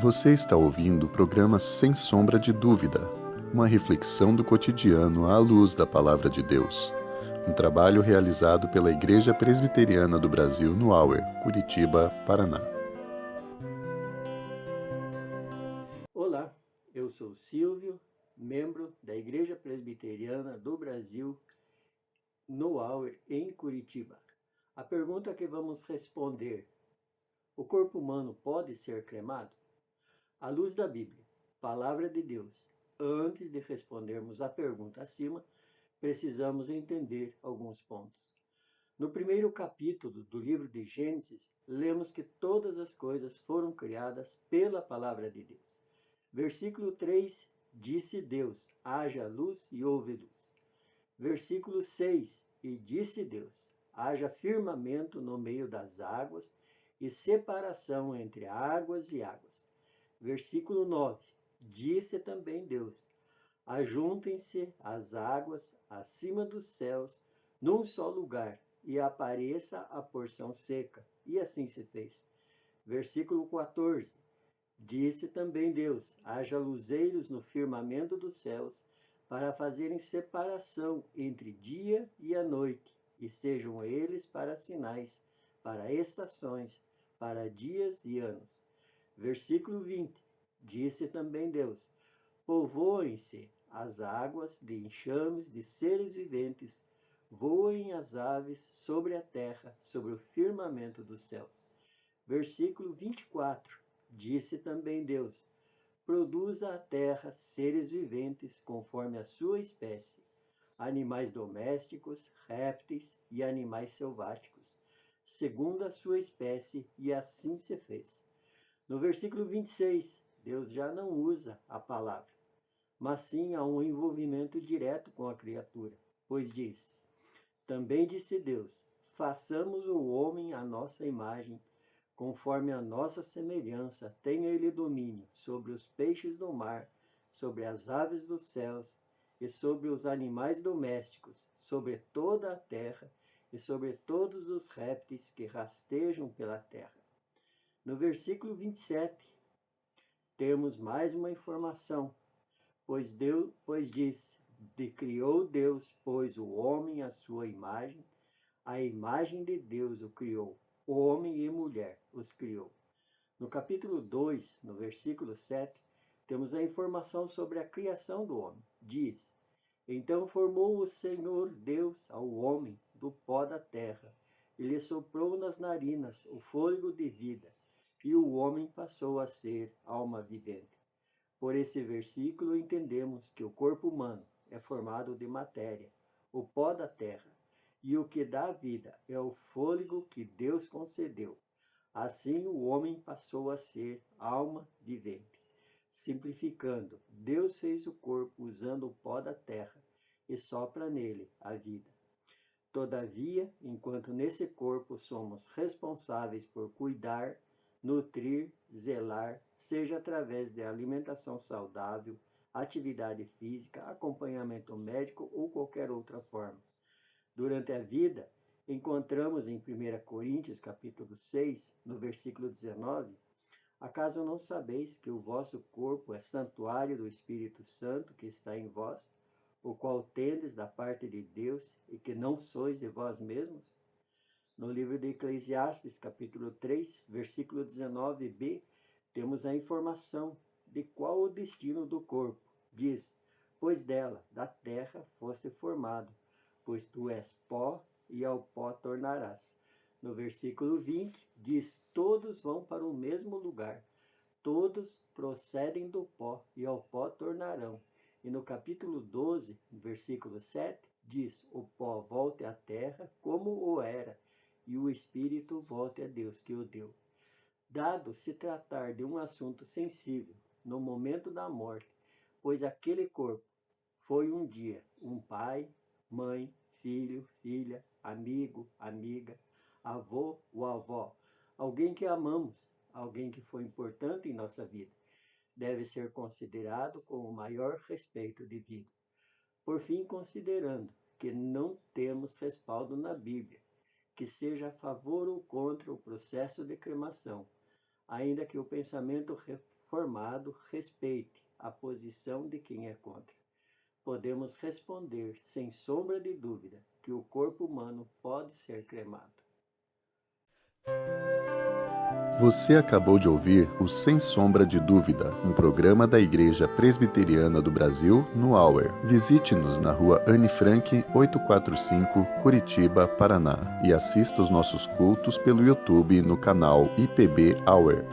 Você está ouvindo o programa Sem Sombra de Dúvida, uma reflexão do cotidiano à luz da Palavra de Deus. Um trabalho realizado pela Igreja Presbiteriana do Brasil no Auer, Curitiba, Paraná. Olá, eu sou Silvio, membro da Igreja Presbiteriana do Brasil no Auer, em Curitiba. A pergunta que vamos responder: o corpo humano pode ser cremado? À luz da Bíblia, Palavra de Deus, antes de respondermos à pergunta acima, precisamos entender alguns pontos. No primeiro capítulo do livro de Gênesis, lemos que todas as coisas foram criadas pela Palavra de Deus. Versículo 3, disse Deus, haja luz e houve luz. Versículo 6, e disse Deus, haja firmamento no meio das águas e separação entre águas e águas. Versículo 9, disse também Deus, ajuntem-se as águas acima dos céus num só lugar e apareça a porção seca. E assim se fez. Versículo 14, disse também Deus, haja luzeiros no firmamento dos céus, para fazerem separação entre dia e a noite, e sejam eles para sinais, para estações, para dias e anos. Versículo 20, disse também Deus, povoem-se as águas de enxames de seres viventes, voem as aves sobre a terra, sobre o firmamento dos céus. Versículo 24, disse também Deus, produza a terra seres viventes conforme a sua espécie, animais domésticos, répteis e animais selváticos, segundo a sua espécie, e assim se fez. No versículo 26, Deus já não usa a palavra, mas sim há um envolvimento direto com a criatura, pois diz, também disse Deus, façamos o homem à nossa imagem, conforme a nossa semelhança, tenha ele domínio sobre os peixes do mar, sobre as aves dos céus, e sobre os animais domésticos, sobre toda a terra, e sobre todos os répteis que rastejam pela terra. No versículo 27, temos mais uma informação, pois diz, criou Deus, pois o homem à sua imagem, a imagem de Deus o criou, homem e mulher os criou. No capítulo 2, no versículo 7, temos a informação sobre a criação do homem. Diz, então formou o Senhor Deus ao homem do pó da terra, e lhe soprou nas narinas o fôlego de vida, e o homem passou a ser alma vivente. Por esse versículo entendemos que o corpo humano é formado de matéria, o pó da terra, e o que dá vida é o fôlego que Deus concedeu. Assim o homem passou a ser alma vivente. Simplificando, Deus fez o corpo usando o pó da terra e sopra nele a vida. Todavia, enquanto nesse corpo somos responsáveis por cuidar, nutrir, zelar, seja através de alimentação saudável, atividade física, acompanhamento médico ou qualquer outra forma. Durante a vida, encontramos em 1 Coríntios, capítulo 6, no versículo 19, acaso não sabeis que o vosso corpo é santuário do Espírito Santo que está em vós, o qual tendes da parte de Deus e que não sois de vós mesmos? No livro de Eclesiastes, capítulo 3, versículo 19b, temos a informação de qual o destino do corpo. Diz, pois dela, da terra, foste formado, pois tu és pó e ao pó tornarás. No versículo 20, diz, todos vão para o mesmo lugar, todos procedem do pó e ao pó tornarão. E no capítulo 12, versículo 7, diz, o pó volte à terra como o era, e o espírito volte a Deus que o deu. Dado se tratar de um assunto sensível, no momento da morte, pois aquele corpo foi um dia um pai, mãe, filho, filha, amigo, amiga, avô ou avó, alguém que amamos, alguém que foi importante em nossa vida, deve ser considerado com o maior respeito devido. Por fim, considerando que não temos respaldo na Bíblia, que seja a favor ou contra o processo de cremação, ainda que o pensamento informado, respeite a posição de quem é contra. Podemos responder, sem sombra de dúvida, que o corpo humano pode ser cremado. Você acabou de ouvir o Sem Sombra de Dúvida, um programa da Igreja Presbiteriana do Brasil, no Auer. Visite-nos na rua Anne Frank, 845, Curitiba, Paraná, e assista os nossos cultos pelo YouTube no canal IPB Auer.